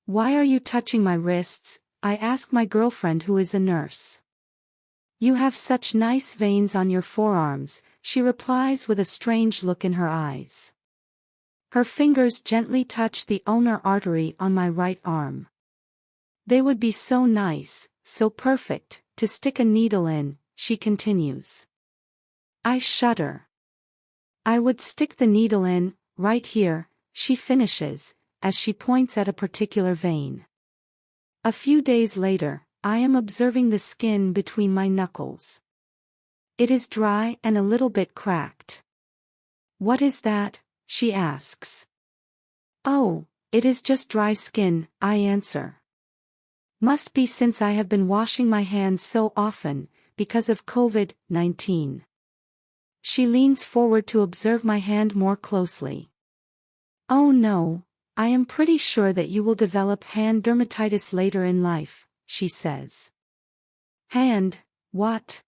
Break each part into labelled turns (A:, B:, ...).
A: Why are you touching my wrists? I ask my girlfriend who is a nurse. You have such nice veins on your forearms, she replies with a strange look in her eyes. Her fingers gently touch the ulnar artery on my right arm. They would be so nice, so perfect, to stick a needle in, she continues. I shudder. I would stick the needle in, right here, she finishes, as she points at a particular vein. A few days later, I am observing the skin between my knuckles. It is dry and a little bit cracked. What is that? She asks. Oh, it is just dry skin, I answer. Must be since I have been washing my hands so often, because of COVID-19. She leans forward to observe my hand more closely. Oh no, I am pretty sure that you will develop hand dermatitis later in life, she says. Hand, what?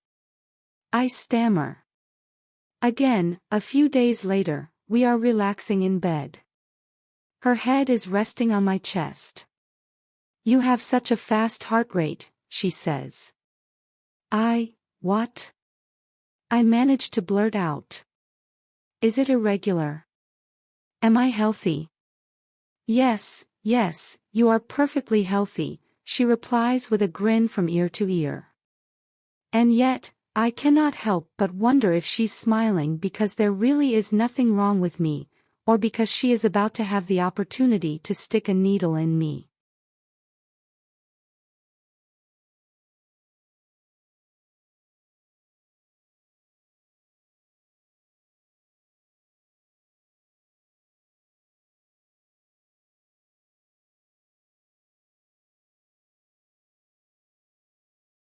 A: I stammer. Again, a few days later, we are relaxing in bed. Her head is resting on my chest. You have such a fast heart rate, she says. What? I manage to blurt out. Is it irregular? Am I healthy? Yes, you are perfectly healthy, she replies with a grin from ear to ear. And yet, I cannot help but wonder if she's smiling because there really is nothing wrong with me, or because she is about to have the opportunity to stick a needle in me.